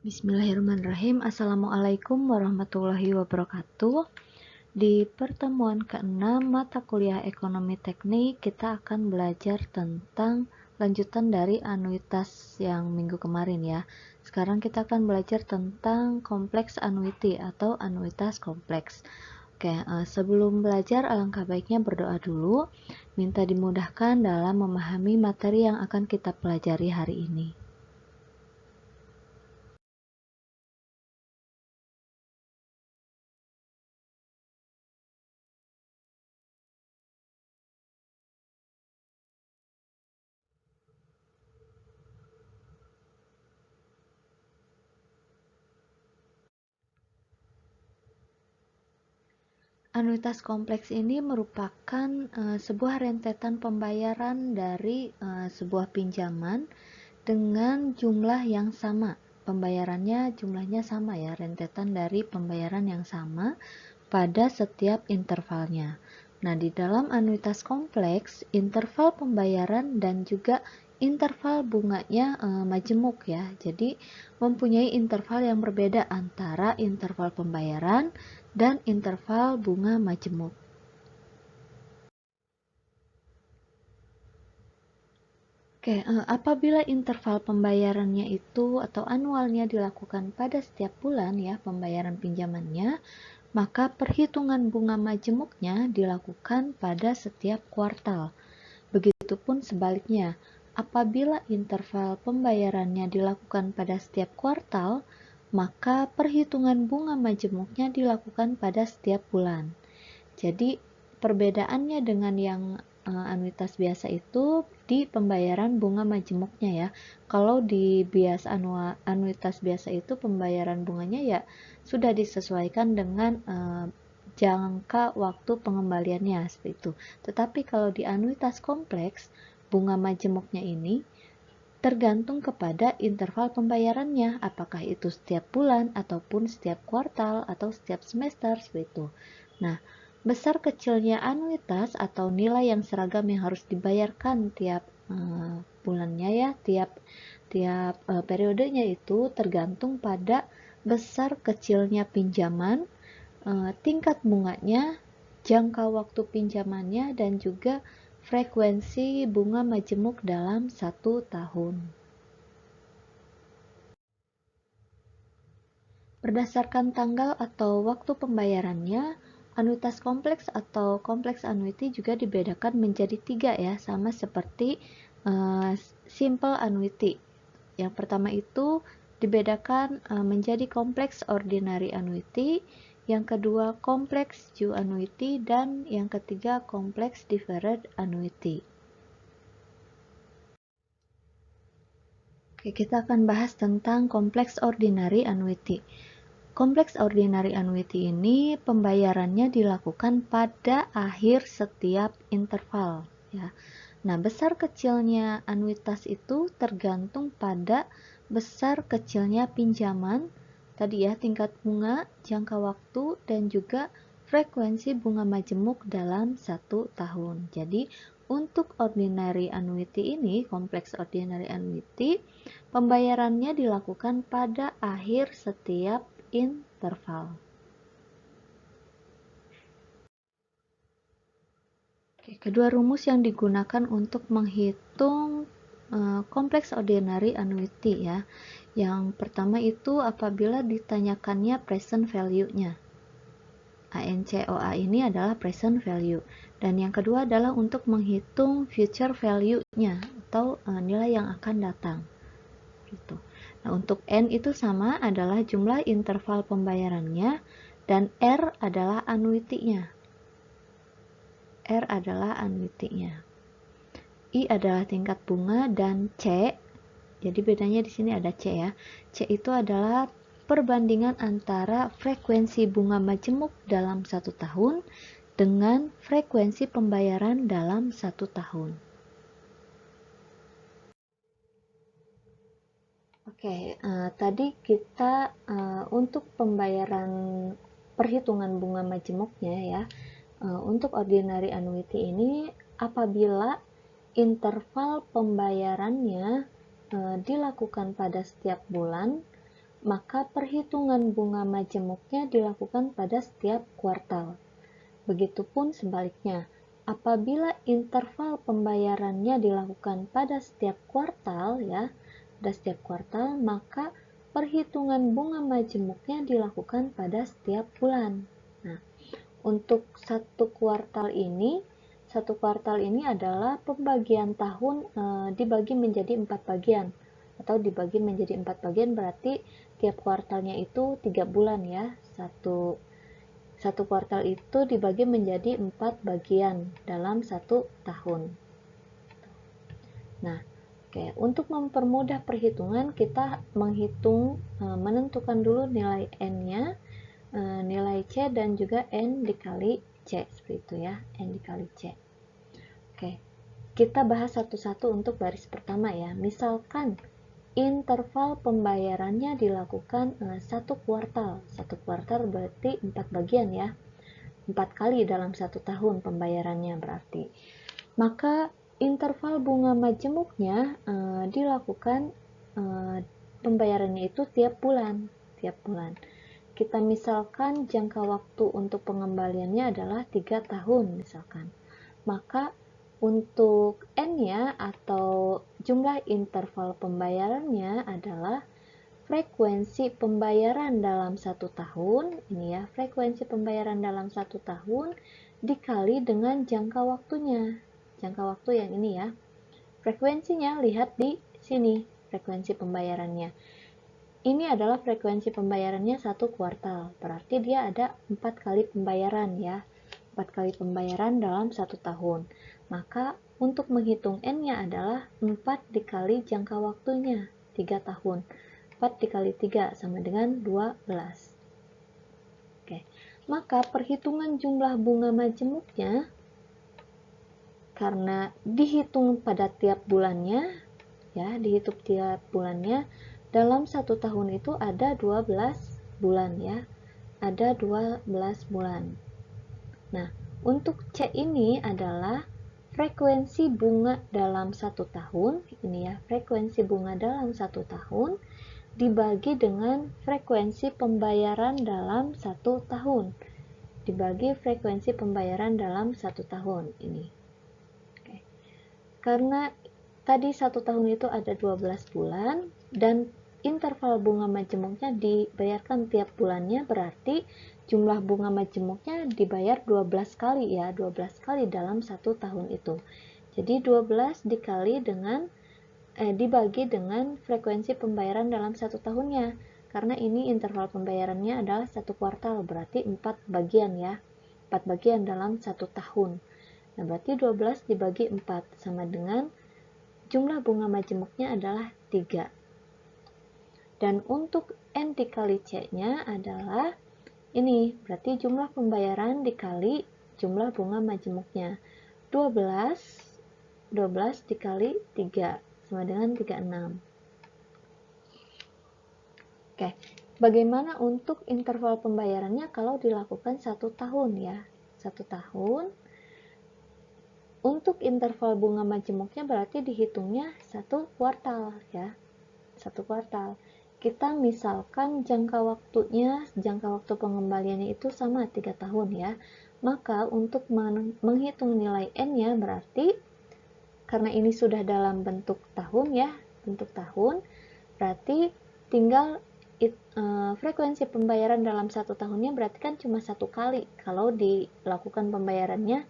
Bismillahirrahmanirrahim. Assalamualaikum warahmatullahi wabarakatuh. Di pertemuan ke-6 mata kuliah ekonomi teknik, kita akan belajar tentang lanjutan dari anuitas yang minggu kemarin ya. Sekarang kita akan belajar tentang kompleks annuity atau anuitas kompleks. Oke, sebelum belajar alangkah baiknya berdoa dulu, minta dimudahkan dalam memahami materi yang akan kita pelajari hari ini. Anuitas kompleks ini merupakan sebuah rentetan pembayaran dari sebuah pinjaman dengan jumlah yang sama. Pembayarannya jumlahnya sama ya, rentetan dari pembayaran yang sama pada setiap intervalnya. Nah, di dalam anuitas kompleks, interval pembayaran dan juga interval bunganya majemuk ya. Jadi mempunyai interval yang berbeda antara interval pembayaran dan interval bunga majemuk. Oke, apabila interval pembayarannya itu atau anualnya dilakukan pada setiap bulan ya pembayaran pinjamannya, maka perhitungan bunga majemuknya dilakukan pada setiap kuartal. Begitupun sebaliknya, apabila interval pembayarannya dilakukan pada setiap kuartal, maka perhitungan bunga majemuknya dilakukan pada setiap bulan. Jadi perbedaannya dengan yang anuitas biasa itu di pembayaran bunga majemuknya ya. Kalau di anuitas biasa itu pembayaran bunganya ya sudah disesuaikan dengan jangka waktu pengembaliannya seperti itu. Tetapi kalau di anuitas kompleks, bunga majemuknya ini tergantung kepada interval pembayarannya, apakah itu setiap bulan ataupun setiap kuartal atau setiap semester seperti itu. Nah, besar kecilnya anuitas atau nilai yang seragam yang harus dibayarkan tiap bulannya ya, tiap periodenya itu tergantung pada besar kecilnya pinjaman, tingkat bunganya, jangka waktu pinjamannya, dan juga frekuensi bunga majemuk dalam 1 tahun. Berdasarkan tanggal atau waktu pembayarannya, anuitas kompleks atau kompleks annuity juga dibedakan menjadi 3 ya, sama seperti simple annuity. Yang pertama itu dibedakan menjadi kompleks ordinary annuity, yang kedua kompleks due annuity, dan yang ketiga kompleks deferred annuity. Oke, kita akan bahas tentang kompleks ordinary annuity. Kompleks ordinary annuity ini pembayarannya dilakukan pada akhir setiap interval ya. Nah, besar kecilnya anuitas itu tergantung pada besar kecilnya pinjaman tadi ya, tingkat bunga, jangka waktu, dan juga frekuensi bunga majemuk dalam 1 tahun. Jadi untuk ordinary annuity ini, kompleks ordinary annuity, pembayarannya dilakukan pada akhir setiap interval. Oke, kedua rumus yang digunakan untuk menghitung kompleks ordinary annuity ya. Yang pertama itu apabila ditanyakannya present value-nya. ANCOA ini adalah present value. Dan yang kedua adalah untuk menghitung future value-nya atau nilai yang akan datang. Gitu. Nah, untuk N itu sama adalah jumlah interval pembayarannya dan R adalah annuity-nya. R adalah annuity-nya. I adalah tingkat bunga dan C, jadi bedanya di sini ada C ya. C itu adalah perbandingan antara frekuensi bunga majemuk dalam 1 tahun dengan frekuensi pembayaran dalam 1 tahun. Oke, tadi kita untuk pembayaran perhitungan bunga majemuknya ya, untuk ordinary annuity ini apabila interval pembayarannya dilakukan pada setiap bulan, maka perhitungan bunga majemuknya dilakukan pada setiap kuartal. Begitupun sebaliknya, apabila interval pembayarannya dilakukan pada setiap kuartal maka perhitungan bunga majemuknya dilakukan pada setiap bulan. Nah, untuk satu kuartal ini adalah pembagian tahun dibagi menjadi 4 bagian, atau dibagi menjadi 4 bagian berarti tiap kuartalnya itu 3 bulan ya. Satu kuartal itu dibagi menjadi 4 bagian dalam satu tahun. Nah, untuk mempermudah perhitungan, kita menentukan dulu nilai N-nya, nilai C dan juga N dikali C, seperti itu ya, N dikali C. Kita bahas satu-satu untuk baris pertama ya. Misalkan interval pembayarannya dilakukan satu kuartal berarti 4 bagian ya, 4 kali dalam satu tahun pembayarannya berarti. Maka interval bunga majemuknya dilakukan pembayarannya itu tiap bulan. Kita misalkan jangka waktu untuk pengembaliannya adalah 3 tahun misalkan. Maka untuk N-nya atau jumlah interval pembayarannya adalah frekuensi pembayaran dalam satu tahun, ini ya, frekuensi pembayaran dalam satu tahun dikali dengan jangka waktunya. Jangka waktu yang ini ya. Frekuensinya lihat di sini, frekuensi pembayarannya. Ini adalah frekuensi pembayarannya satu kuartal, berarti dia ada 4 kali pembayaran ya. 4 kali pembayaran dalam satu tahun. Maka untuk menghitung N-nya adalah 4 dikali jangka waktunya, 3 tahun. 4 dikali 3 sama dengan 12. Maka perhitungan jumlah bunga majemuknya, karena dihitung pada tiap bulannya, ya, dihitung tiap bulannya, dalam satu tahun itu ada 12 bulan ya, ada 12 bulan. Nah, untuk C ini adalah frekuensi bunga dalam satu tahun, ini ya, frekuensi bunga dalam satu tahun dibagi dengan frekuensi pembayaran dalam satu tahun, dibagi frekuensi pembayaran dalam satu tahun ini. Karena tadi satu tahun itu ada 12 bulan dan interval bunga majemuknya dibayarkan tiap bulannya, berarti jumlah bunga majemuknya dibayar 12 kali ya, 12 kali dalam satu tahun itu. Jadi 12 dibagi dengan frekuensi pembayaran dalam satu tahunnya. Karena ini interval pembayarannya adalah satu kuartal, berarti 4 bagian ya. 4 bagian dalam satu tahun. Nah, berarti 12 dibagi 4 sama dengan jumlah bunga majemuknya adalah 3. Dan untuk N dikali C-nya adalah ini, berarti jumlah pembayaran dikali jumlah bunga majemuknya. 12 dikali 3 sama dengan 36. Bagaimana untuk interval pembayarannya kalau dilakukan 1 tahun ya? 1 tahun. Untuk interval bunga majemuknya berarti dihitungnya 1 kuartal ya. 1 kuartal. Kita misalkan jangka waktu pengembaliannya itu sama 3 tahun ya. Maka untuk menghitung nilai N-nya berarti, karena ini sudah dalam bentuk tahun ya, berarti tinggal frekuensi pembayaran dalam satu tahunnya berarti kan cuma 1 kali kalau dilakukan pembayarannya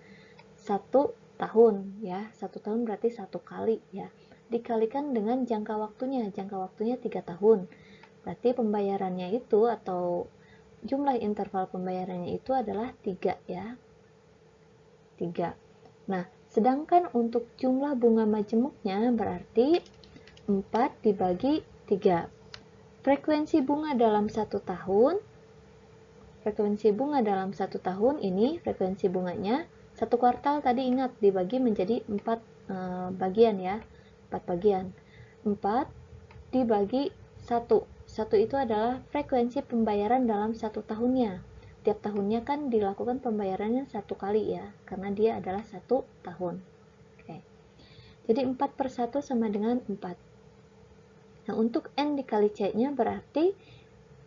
1 tahun ya. 1 tahun berarti 1 kali ya, dikalikan dengan jangka waktunya 3 tahun, berarti pembayarannya itu atau jumlah interval pembayarannya itu adalah 3 ya, 3. Nah, sedangkan untuk jumlah bunga majemuknya berarti 4 dibagi 3. Frekuensi bunga dalam satu tahun ini, frekuensi bunganya satu kuartal tadi ingat dibagi menjadi 4 bagian ya, 4 bagian. 4 dibagi 1. 1 itu adalah frekuensi pembayaran dalam satu tahunnya. Tiap tahunnya kan dilakukan pembayarannya 1 kali ya, karena dia adalah 1 tahun. Jadi 4/1 sama dengan 4. Nah, untuk N dikali C-nya berarti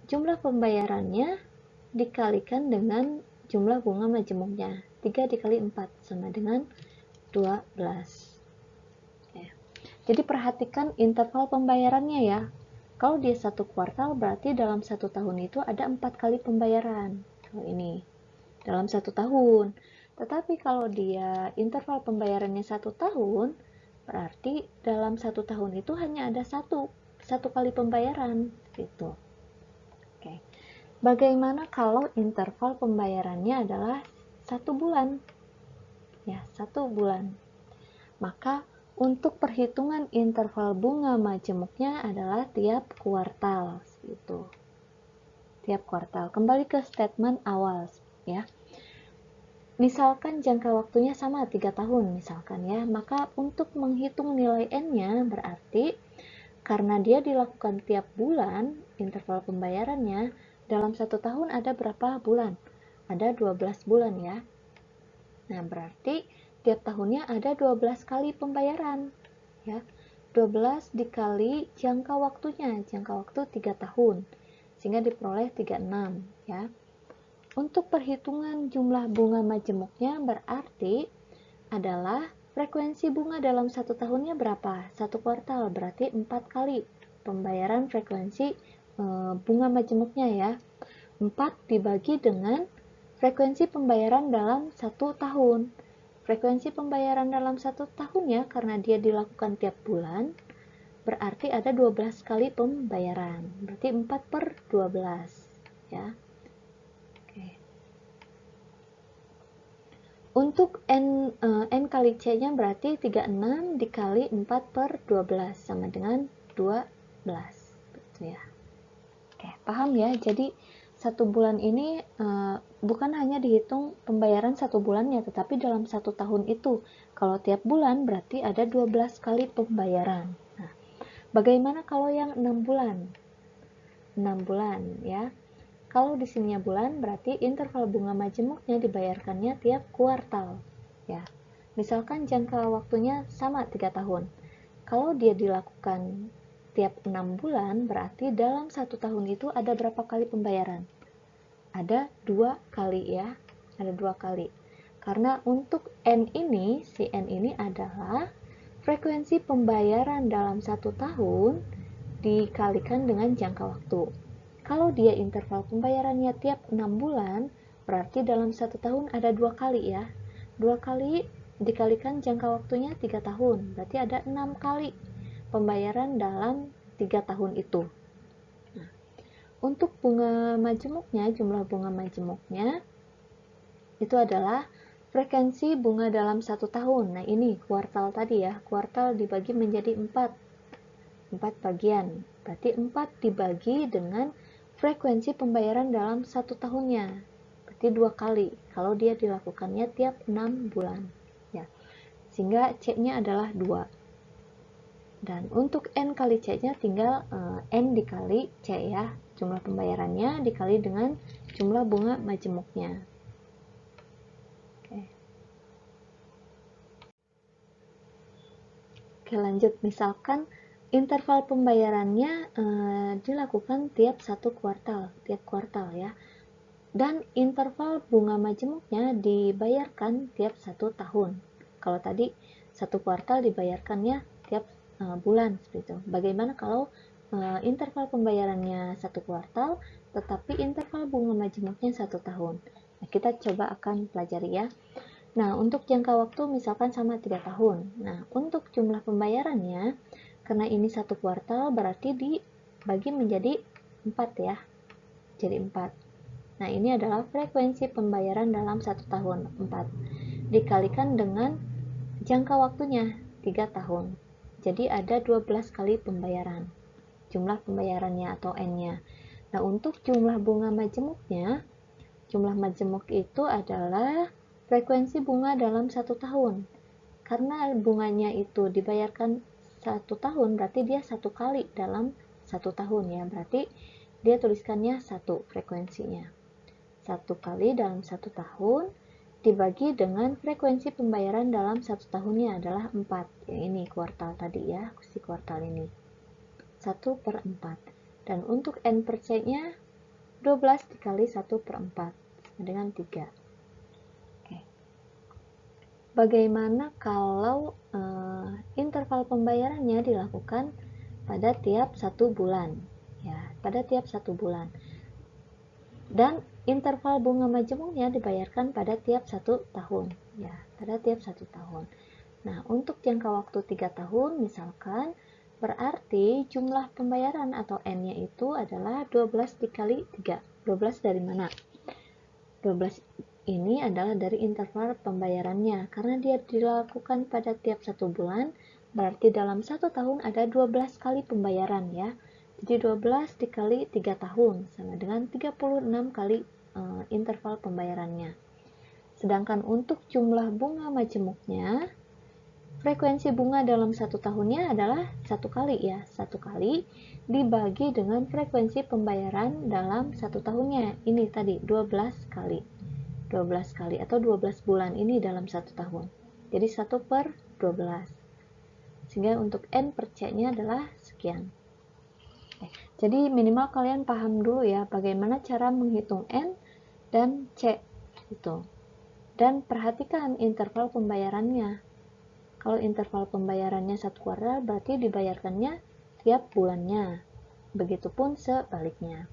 jumlah pembayarannya dikalikan dengan jumlah bunga majemuknya. 3 dikali 4 sama dengan 12. Oke. Jadi perhatikan interval pembayarannya ya. Kalau dia 1 kuartal berarti dalam 1 tahun itu ada 4 kali pembayaran. Kalau ini dalam 1 tahun. Tetapi kalau dia interval pembayarannya 1 tahun, berarti dalam 1 tahun itu hanya ada satu kali pembayaran gitu. Oke. Bagaimana kalau interval pembayarannya adalah 1 bulan? Ya, 1 bulan. Maka untuk perhitungan interval bunga majemuknya adalah tiap kuartal gitu. Tiap kuartal. Kembali ke statement awal ya. Misalkan jangka waktunya sama 3 tahun misalkan ya, maka untuk menghitung nilai N-nya berarti karena dia dilakukan tiap bulan, interval pembayarannya dalam 1 tahun ada berapa bulan? Ada 12 bulan ya. Nah, berarti tiap tahunnya ada 12 kali pembayaran ya. 12 dikali jangka waktunya, jangka waktu 3 tahun. Sehingga diperoleh 36 ya. Untuk perhitungan jumlah bunga majemuknya berarti adalah frekuensi bunga dalam 1 tahunnya berapa? 1 kuartal berarti 4 kali pembayaran frekuensi bunga majemuknya ya. 4 dibagi dengan frekuensi pembayaran dalam 1 tahun. Frekuensi pembayaran dalam 1 tahun ya, karena dia dilakukan tiap bulan, berarti ada 12 kali pembayaran. Berarti 4 per 12 ya. Oke. Untuk N kali C-nya berarti 36 dikali 4 per 12 sama dengan 12. Betul ya. Oke, paham ya? Jadi 1 bulan ini bukan hanya dihitung pembayaran 1 bulannya, tetapi dalam 1 tahun itu. Kalau tiap bulan berarti ada 12 kali pembayaran. Nah, bagaimana kalau yang 6 bulan? 6 bulan ya. Kalau di sininya bulan, berarti interval bunga majemuknya dibayarkannya tiap kuartal. Ya, misalkan jangka waktunya sama 3 tahun. Kalau dia dilakukan tiap 6 bulan, berarti dalam 1 tahun itu ada berapa kali pembayaran? Ada 2 kali ya. Ada 2 kali. Karena untuk N ini, si N ini adalah frekuensi pembayaran dalam 1 tahun dikalikan dengan jangka waktu. Kalau dia interval pembayarannya tiap 6 bulan, berarti dalam 1 tahun ada 2 kali ya. 2 kali dikalikan jangka waktunya 3 tahun, berarti ada 6 kali pembayaran dalam 3 tahun itu. Nah, untuk bunga majemuknya, jumlah bunga majemuknya itu adalah frekuensi bunga dalam 1 tahun. Nah, ini kuartal tadi ya, kuartal dibagi menjadi 4 bagian. Berarti 4 dibagi dengan frekuensi pembayaran dalam 1 tahunnya. Berarti 2 kali kalau dia dilakukannya tiap 6 bulan. Ya. Sehingga C-nya adalah 2. Dan untuk N kali C-nya tinggal N dikali C ya. Jumlah pembayarannya dikali dengan jumlah bunga majemuknya. Oke. Oke, lanjut. Misalkan interval pembayarannya dilakukan tiap 1 kuartal, tiap kuartal ya. Dan interval bunga majemuknya dibayarkan tiap 1 tahun. Kalau tadi 1 kuartal dibayarkannya tiap bulan seperti itu. Bagaimana kalau interval pembayarannya 1 kuartal, tetapi interval bunga majemuknya 1 tahun? Nah, kita coba akan pelajari ya. Nah, untuk jangka waktu misalkan sama 3 tahun. Nah, untuk jumlah pembayarannya, karena ini 1 kuartal, berarti dibagi menjadi 4 ya. Jadi 4. Nah, ini adalah frekuensi pembayaran dalam 1 tahun, 4. Dikalikan dengan jangka waktunya, 3 tahun. Jadi ada 12 kali pembayaran. Jumlah pembayarannya atau N-nya. Nah, untuk jumlah bunga majemuknya, jumlah majemuk itu adalah frekuensi bunga dalam 1 tahun. Karena bunganya itu dibayarkan 1 tahun, berarti dia 1 kali dalam 1 tahun ya. Berarti dia tuliskannya 1 frekuensinya. 1 kali dalam 1 tahun dibagi dengan frekuensi pembayaran dalam 1 tahunnya adalah 4. Yang ini kuartal tadi ya, si kuartal ini. 1 per 4. Dan untuk N per C-nya 12 dikali 1/4 sama dengan 3. Oke. Bagaimana kalau interval pembayarannya dilakukan pada tiap 1 bulan? Ya, pada tiap 1 bulan. Dan interval bunga majemuknya dibayarkan pada tiap 1 tahun. Ya, pada tiap 1 tahun. Nah, untuk jangka waktu 3 tahun misalkan, berarti jumlah pembayaran atau N-nya itu adalah 12 dikali 3. 12 dari mana? 12 ini adalah dari interval pembayarannya. Karena dia dilakukan pada tiap 1 bulan, berarti dalam 1 tahun ada 12 kali pembayaran ya. Jadi 12 dikali 3 tahun sama dengan 36 kali interval pembayarannya. Sedangkan untuk jumlah bunga majemuknya, frekuensi bunga dalam 1 tahunnya adalah 1 kali ya, 1 kali dibagi dengan frekuensi pembayaran dalam 1 tahunnya. Ini tadi 12 kali. 12 kali atau 12 bulan ini dalam 1 tahun. Jadi 1/12. Sehingga untuk N per C-nya adalah sekian. Jadi minimal kalian paham dulu ya bagaimana cara menghitung N dan C itu. Dan perhatikan interval pembayarannya. Kalau interval pembayarannya 1 kuartal berarti dibayarkannya tiap bulannya. Begitupun sebaliknya.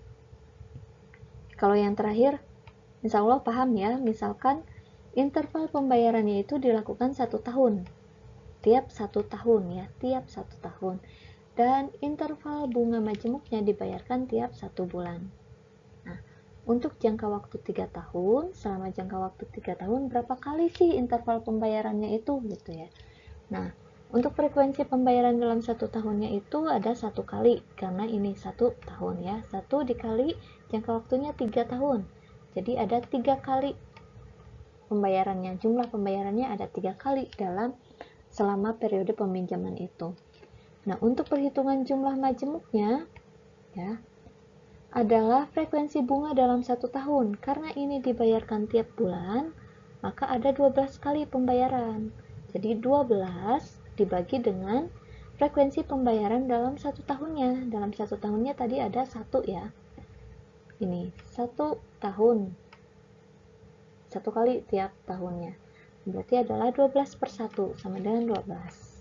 Kalau yang terakhir, insya Allah paham ya, misalkan interval pembayarannya itu dilakukan 1 tahun. Tiap 1 tahun ya, tiap 1 tahun. Dan interval bunga majemuknya dibayarkan tiap 1 bulan. Nah, untuk jangka waktu 3 tahun, selama jangka waktu 3 tahun, berapa kali sih interval pembayarannya itu gitu ya. Nah, untuk frekuensi pembayaran dalam 1 tahunnya itu ada 1 kali, karena ini 1 tahun ya. 1 dikali jangka waktunya 3 tahun. Jadi ada 3 kali pembayarannya, jumlah pembayarannya ada 3 kali dalam selama periode peminjaman itu. Nah, untuk perhitungan jumlah majemuknya ya adalah frekuensi bunga dalam 1 tahun. Karena ini dibayarkan tiap bulan, maka ada 12 kali pembayaran. Jadi 12 dibagi dengan frekuensi pembayaran dalam 1 tahunnya. Dalam 1 tahunnya tadi ada 1 ya. Ini 1 tahun. 1 kali tiap tahunnya. Berarti adalah 12/1 sama dengan 12.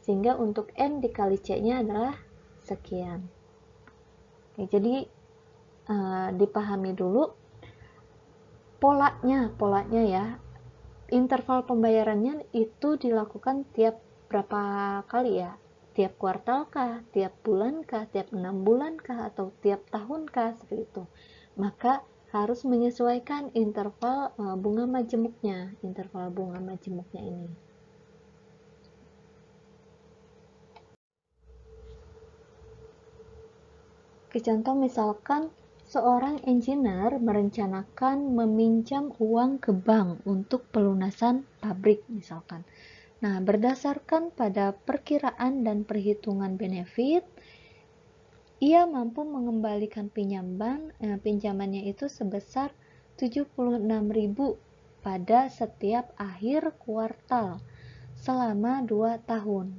Sehingga untuk N dikali C-nya adalah sekian. Oke, jadi dipahami dulu polanya ya. Interval pembayarannya itu dilakukan tiap berapa kali ya? Tiap kuartal kah? Tiap bulan kah? Tiap 6 bulan kah? Atau tiap tahun kah? Seperti itu. Maka harus menyesuaikan interval bunga majemuknya, interval bunga majemuknya ini. Contoh misalkan seorang engineer merencanakan meminjam uang ke bank untuk pelunasan pabrik misalkan. Nah, berdasarkan pada perkiraan dan perhitungan benefit, ia mampu mengembalikan pinjamannya itu sebesar 76.000 pada setiap akhir kuartal selama 2 tahun.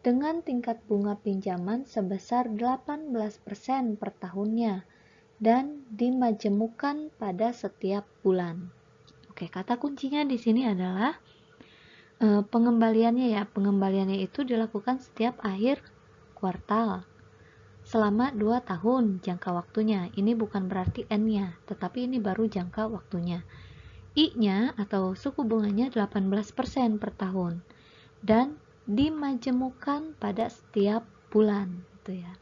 Dengan tingkat bunga pinjaman sebesar 18% per tahunnya dan dimajemukkan pada setiap bulan. Oke, kata kuncinya di sini adalah pengembaliannya ya. Pengembaliannya itu dilakukan setiap akhir kuartal selama 2 tahun jangka waktunya. Ini bukan berarti N-nya, tetapi ini baru jangka waktunya. I-nya atau suku bunganya 18% per tahun dan dimajemukkan pada setiap bulan gitu ya.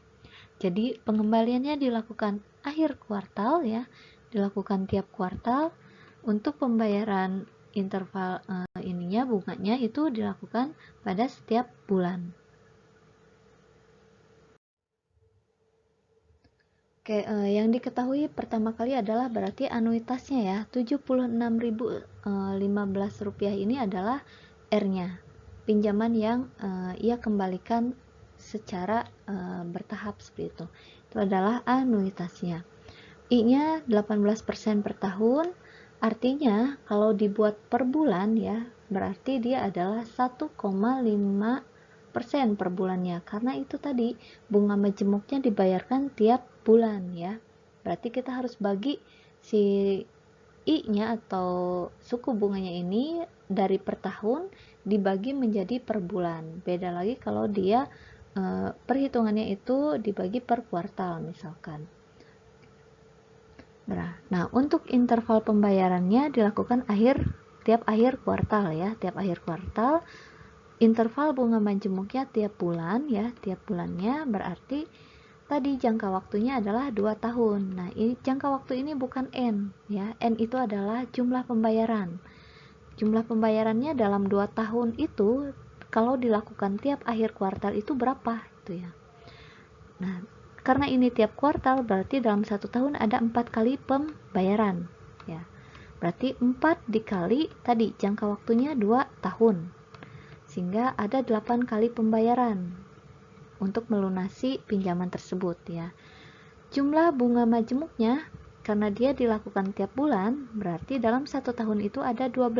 Jadi pengembaliannya dilakukan akhir kuartal ya, dilakukan tiap kuartal. Untuk pembayaran interval bunganya itu dilakukan pada setiap bulan. Oke, yang diketahui pertama kali adalah berarti anuitasnya ya, 76.015 rupiah ini adalah R-nya. Pinjaman yang ia kembalikan secara bertahap seperti itu. Itu adalah anuitasnya. I-nya 18% per tahun, artinya kalau dibuat per bulan ya, berarti dia adalah 1,5% per bulannya. Karena itu tadi bunga majemuknya dibayarkan tiap bulan ya. Berarti kita harus bagi si I-nya atau suku bunganya ini dari per tahun dibagi menjadi per bulan. Beda lagi kalau dia perhitungannya itu dibagi per kuartal misalkan. Nah, untuk interval pembayarannya dilakukan tiap akhir kuartal ya, tiap akhir kuartal. Interval bunga majemuknya tiap bulan ya, tiap bulannya berarti tadi jangka waktunya adalah 2 tahun. Nah, ini jangka waktu ini bukan N ya. N itu adalah jumlah pembayaran. Jumlah pembayarannya dalam 2 tahun itu kalau dilakukan tiap akhir kuartal itu berapa itu ya. Nah, karena ini tiap kuartal berarti dalam 1 tahun ada 4 kali pembayaran ya. Berarti 4 dikali tadi jangka waktunya 2 tahun. Sehingga ada 8 kali pembayaran untuk melunasi pinjaman tersebut ya. Jumlah bunga majemuknya karena dia dilakukan tiap bulan berarti dalam 1 tahun itu ada 12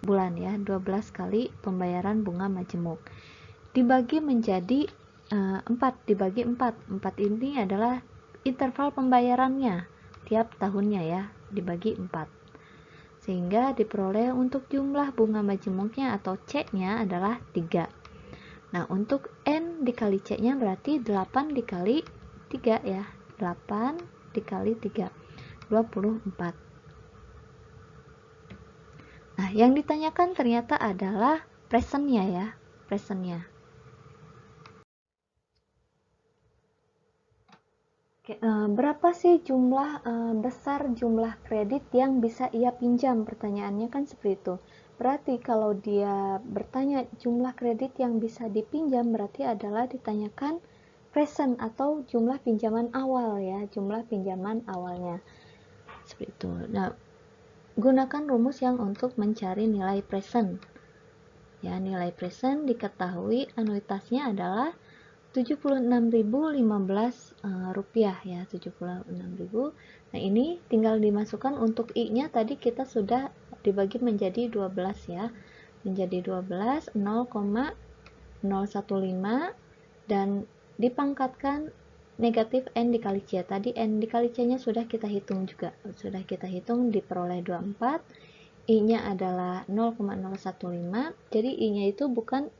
bulan ya, 12 kali pembayaran bunga majemuk. Dibagi menjadi 4 dibagi 4 ini adalah interval pembayarannya tiap tahunnya ya, dibagi 4 sehingga diperoleh untuk jumlah bunga majemuknya atau C-nya adalah 3. Nah, untuk N dikali C-nya berarti 8 dikali 3 ya, 8 dikali 3 24. Nah, yang ditanyakan ternyata adalah presentnya ya, presentnya. Oke, berapa sih besar jumlah kredit yang bisa ia pinjam? Pertanyaannya kan seperti itu. Berarti kalau dia bertanya jumlah kredit yang bisa dipinjam, berarti adalah ditanyakan present atau jumlah pinjaman awal ya, jumlah pinjaman awalnya. Seperti itu. Nah, gunakan rumus yang untuk mencari nilai present. Ya, nilai present diketahui anuitasnya adalah 76.015 rupiah ya, 76.000. Nah, ini tinggal dimasukkan untuk I-nya tadi kita sudah dibagi menjadi 12 ya. Menjadi 12 0,015 dan dipangkatkan negatif N dikali C. Tadi N dikali C-nya sudah kita hitung juga. Sudah kita hitung diperoleh 24. I-nya adalah 0,015. Jadi I-nya itu bukan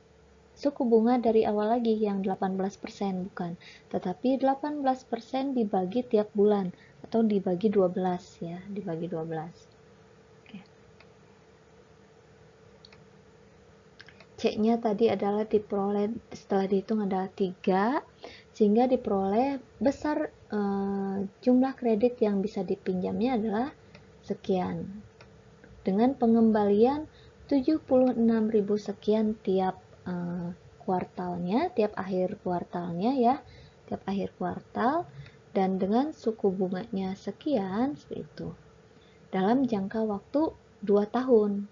suku bunga dari awal lagi yang 18% bukan, tetapi 18% dibagi tiap bulan atau dibagi 12 ya, dibagi 12. Oke. C-nya tadi adalah diperoleh setelah dihitung adalah 3 sehingga diperoleh besar jumlah kredit yang bisa dipinjamnya adalah sekian. Dengan pengembalian 76.000 sekian tiap kuartalnya, tiap akhir kuartalnya ya, tiap akhir kuartal, dan dengan suku bunganya sekian seperti itu dalam jangka waktu 2 tahun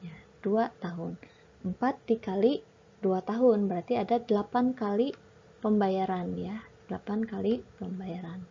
ya, 2 tahun. 4 dikali 2 tahun berarti ada 8 kali pembayaran ya, 8 kali pembayaran.